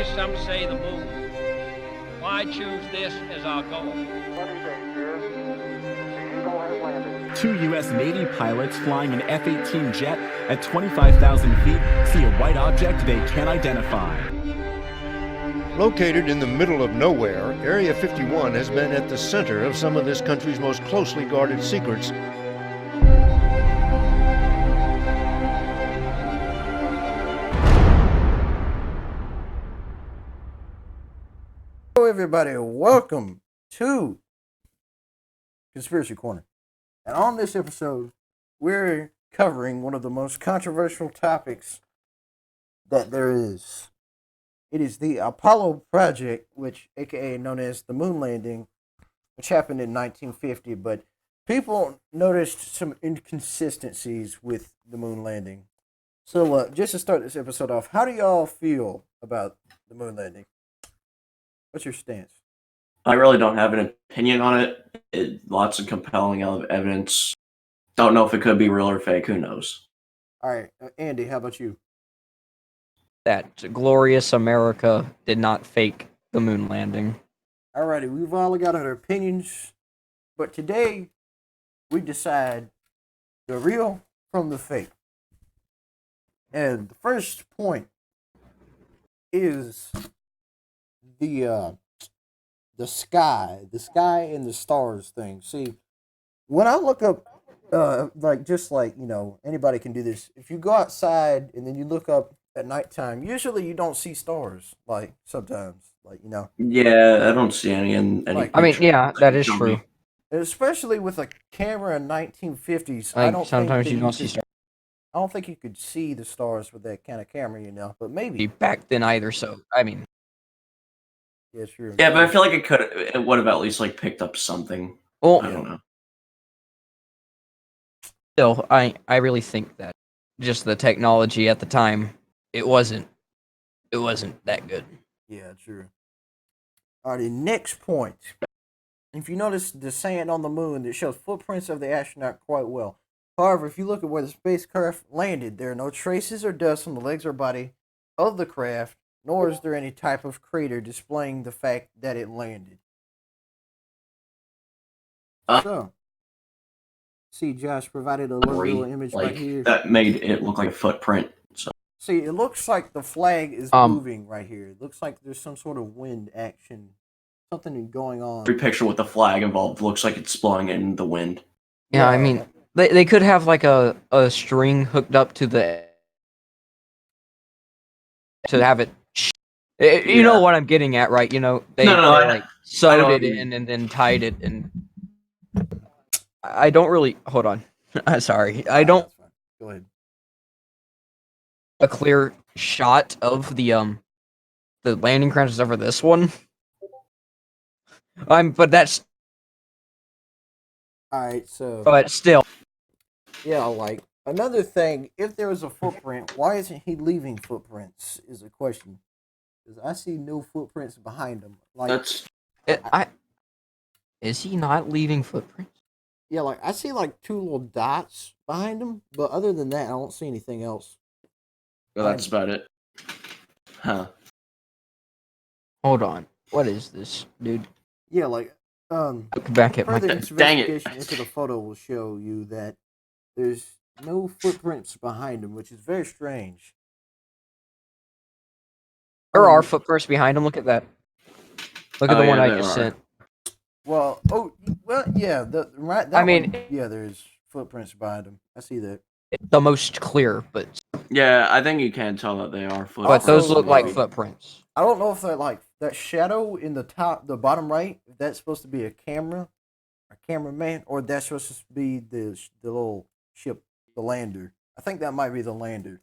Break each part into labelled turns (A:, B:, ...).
A: Why some say the moon? Why choose this as our goal?
B: Two U.S. Navy pilots flying an F-18 jet at 25,000 feet see a white object they can't identify.
C: Located in the middle of nowhere, Area 51 has been at the center of some of this country's most closely guarded secrets.
D: Hello, everybody. Welcome to Conspiracy Corner. And on this episode, we're covering one of the most controversial topics that there is. It is the Apollo project, which aka known as the moon landing, which happened in 1950, but people noticed some inconsistencies with the moon landing. So just to start this episode off, how do y'all feel about the moon landing? What's your stance?
E: I really don't have an opinion on it. Lots of compelling evidence. Don't know if it could be real or fake. Who knows?
D: All right, Andy, how about you?
F: That glorious America did not fake the moon landing.
D: Alrighty, we've all got our opinions, but today we decide the real from the fake. And the first point is the sky and the stars thing. See, when I look up, anybody can do this. If you go outside and then you look up at nighttime, usually you don't see stars. Like sometimes,
E: Yeah, I don't see any in any.
D: Like-
F: I mean,
E: picture.
F: yeah, that is true.
D: especially with a camera in 1950s. I
F: Like
D: don't
F: sometimes
D: think
F: you
D: that
F: don't see
D: could-
F: stars
D: I don't think you could see the stars with that kind of camera, but maybe.
F: back then either. So I mean,
D: Yeah, sure.
E: Yeah, but I feel like it would have at least like picked up something.
F: well,
E: I don't know.
F: still, I really think that just the technology at the time, it wasn't that good.
D: Yeah, true. All right, the next point. If you notice the sand on the moon, it shows footprints of the astronaut quite well. However, if you look at where the spacecraft landed, there are no traces or dust on the legs or body of the craft, nor is there any type of crater displaying the fact that it landed. So, see, Josh provided a little image right
E: Like
D: here.
E: that made it look like a footprint. So
D: See, it looks like the flag is
F: Um,
D: moving right here. It looks like there's some sort of wind action, something going on.
E: every picture with the flag involved looks like it's blowing in the wind.
F: Yeah, I mean, they could have like a string hooked up to the to have it. You know
E: Yeah.
F: what I'm getting at, right? They
E: No,
F: they,
E: I-
F: like sewed
E: know
F: it
E: what you
F: in and then tied it, and I don't really hold on. Sorry, I don't
D: That's fine. Go ahead.
F: a clear shot of the landing craft except for this one. But that's
D: All right, so
F: but still.
D: yeah, like another thing, if there was a footprint, why isn't he leaving footprints? Is a question. Because I see no footprints behind him. Like,
E: That's
F: Is he not leaving footprints?
D: yeah, like I see like two little dots behind him, but other than that, I don't see anything else.
E: that's about it. Huh.
F: Hold on. What is this, dude?
D: Yeah, like
F: Look back at my.
D: further
E: Dang it.
D: investigation into the photo will show you that there's no footprints behind him, which is very strange.
F: There are footprints behind him. Look at that. Look at
E: Oh,
F: the one
E: yeah,
F: I
E: there
F: just
E: are.
F: sent.
D: Well, yeah,
F: I mean-
D: yeah, there's footprints behind him. I see that.
F: The most clear, but
E: Yeah, I think you can tell that they are footprints.
F: but those
D: Also,
F: look like
D: like-
F: footprints.
D: I don't know if they're like that shadow in the bottom right. If that's supposed to be a cameraman, or that's supposed to be the little ship, the lander. I think that might be the lander.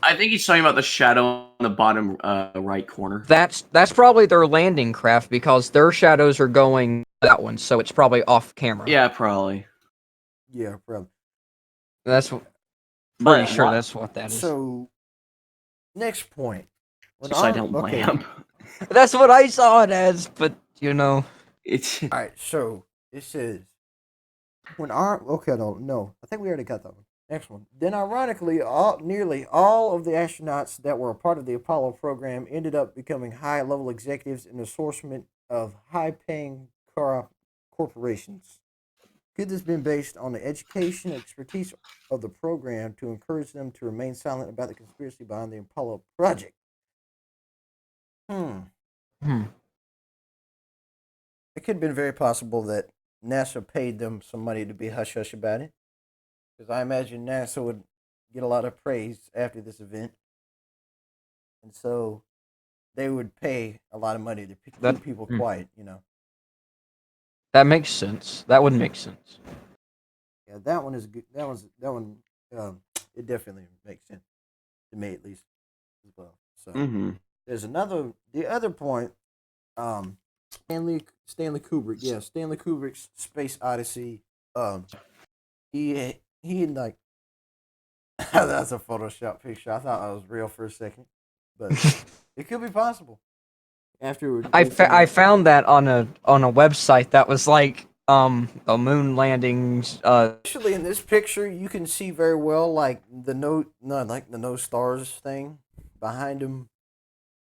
E: I think he's talking about the shadow in the bottom right corner.
F: That's probably their landing craft because their shadows are going that one, so it's probably off camera.
E: Yeah, probably.
D: Yeah, probably.
F: That's
E: But
F: pretty sure
E: why-
F: that's what that is.
D: So, next point. When
E: It's a
D: I'm-
E: silent
D: okay.
E: lamp.
F: That's what I saw it as, but
E: It's
D: All right, so it says when our okay, no, I think we already got that one. Next one. Then, ironically, nearly all of the astronauts that were a part of the Apollo program ended up becoming high-level executives in the sourcement of high-paying corporations. Could this have been based on the education and expertise of the program to encourage them to remain silent about the conspiracy behind the Apollo project?
F: Hmm.
D: It could have been very possible that NASA paid them some money to be hush hush about it. Because I imagine NASA would get a lot of praise after this event. And so they would pay a lot of money to keep people quiet, you know.
F: That makes sense. That would make sense.
D: Yeah, that one is good. That one, it definitely makes sense to me at least as well. So there's the other point, Stanley Kubrick. Yeah, Stanley Kubrick's Space Odyssey. He like that's a Photoshop picture. I thought that was real for a second, but it could be possible. Afterwards,
F: I found that on a website that was like the moon landings.
D: Actually, in this picture, you can see very well like the no stars thing behind him.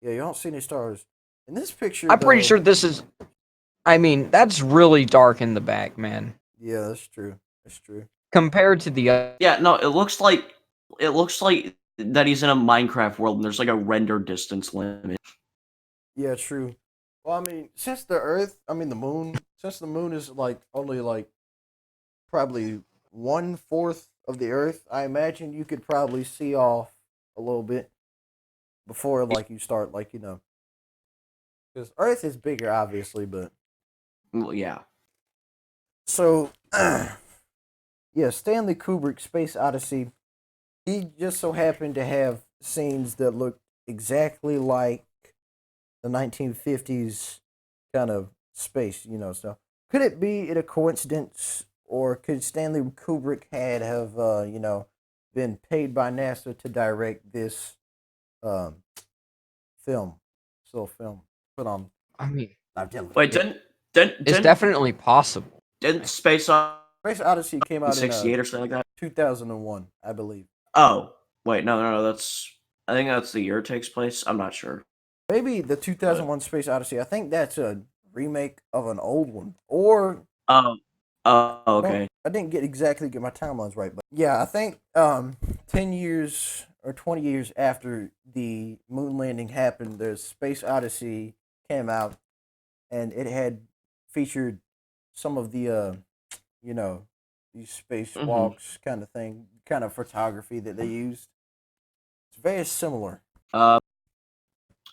D: Yeah, you don't see any stars in this picture.
F: I'm pretty sure this is. I mean, that's really dark in the back, man.
D: Yeah, that's true. That's true.
F: Compared to the
E: Yeah, no, it looks like that he's in a Minecraft world and there's like a render distance limit.
D: Yeah, true. Well, I mean, since the moon, since the moon is like only like probably 1/4 of the Earth, I imagine you could probably see off a little bit before like you start like because Earth is bigger, obviously, but
E: Well, yeah.
D: so yeah, Stanley Kubrick Space Odyssey. He just so happened to have scenes that looked exactly like the 1950s kind of space, So could it be a coincidence, or could Stanley Kubrick have been paid by NASA to direct this film, put on?
F: I mean,
E: Wait,
F: it's definitely possible.
E: Didn't
D: Space Odyssey came out in
E: 68 or something like that?
D: 2001, I believe.
E: Oh, wait, no, I think that's the year it takes place. I'm not sure.
D: Maybe the 2001 Space Odyssey. I think that's a remake of an old one, or
E: okay.
D: I didn't get my timelines right, but yeah, I think 10 years or 20 years after the moon landing happened, the Space Odyssey came out, and it had featured some of the these spacewalks kind of thing, kind of photography that they used. It's very similar.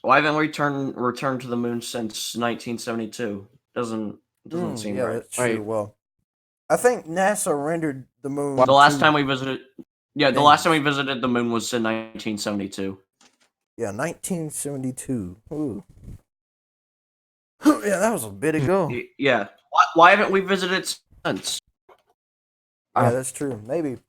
E: Why haven't we returned to the moon since 1972? Doesn't seem right.
D: That's true. Well, I think NASA rendered the moon.
E: The last time we visited the moon was in 1972.
D: Yeah, 1972. Ooh. Yeah, that was a bit ago.
E: Yeah. Why haven't we visited since?
D: Yeah, that's true. Maybe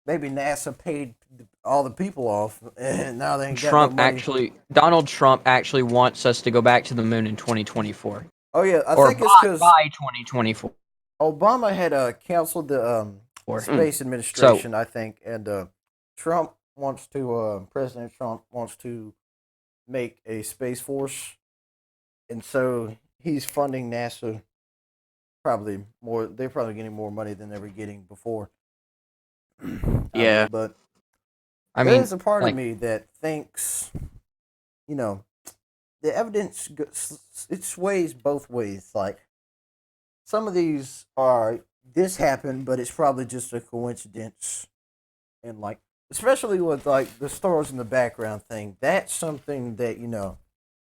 D: NASA paid all the people off, and now they ain't got no money.
F: Donald Trump actually wants us to go back to the moon in 2024.
D: Oh yeah, I think it's because
F: by 2024.
D: Obama had canceled the space administration, I think, and President Trump wants to make a space force, and so he's funding NASA. Probably more. They're probably getting more money than they were getting before.
E: Yeah,
D: but there's a part of me that thinks, the evidence it sways both ways. Like some of these are this happened, but it's probably just a coincidence, and like especially with like the stars in the background thing, that's something that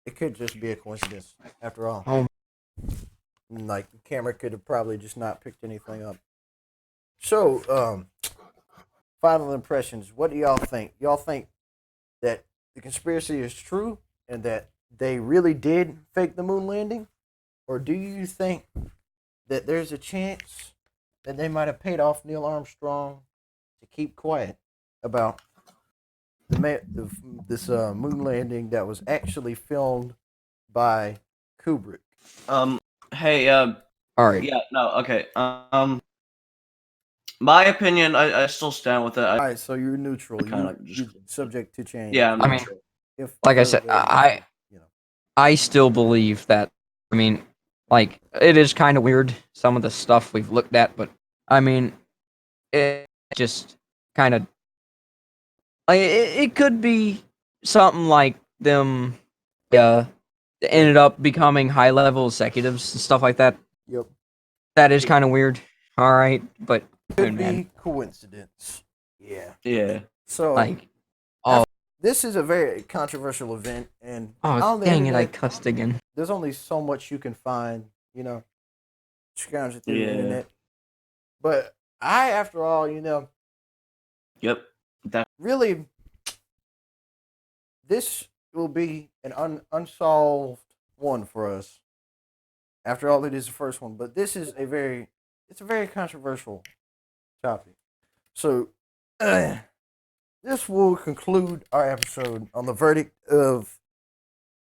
D: it could just be a coincidence after all. Like the camera could have probably just not picked anything up. So, final impressions. What do y'all think? Y'all think that the conspiracy is true and that they really did fake the moon landing? Or do you think that there's a chance that they might have paid off Neil Armstrong to keep quiet about this moon landing that was actually filmed by Kubrick?
E: Hey,
F: all right.
E: Yeah, no, okay. My opinion, I still stand with it.
D: All right, so you're neutral.
E: kinda
D: You're
E: just-
D: subject to change.
E: Yeah, I'm
F: I mean,
E: neutral.
D: If
F: like I said,
D: you know,
F: I still believe that. I mean, like it is kind of weird some of the stuff we've looked at, but I mean, it just kind of like it could be something like them. Ended up becoming high level executives and stuff like that.
D: yep,
F: That is kind of weird. All right, but
D: could
F: dude,
D: be
F: man,
D: coincidence. Yeah.
E: Yeah.
D: So
F: like, oh,
D: this is a very controversial event, and
F: oh,
D: on the
F: dang it, I
D: internet,
F: cussed again.
D: there's only so much you can find, you know, scrounging through the
E: Yeah.
D: internet. But after all,
E: Yep.
D: really, this will be an unsolved one for us. After all, it is the first one, but this is it's a very controversial topic. So, this will conclude our episode on the verdict of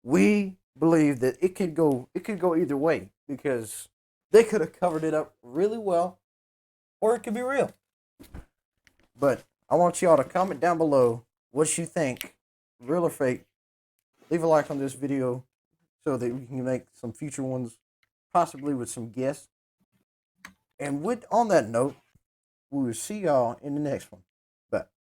D: we believe that it could go either way because they could have covered it up really well, or it could be real. But I want y'all to comment down below what you think, real or fake. Leave a like on this video so that we can make some future ones, possibly with some guests. And on that note, we will see y'all in the next one.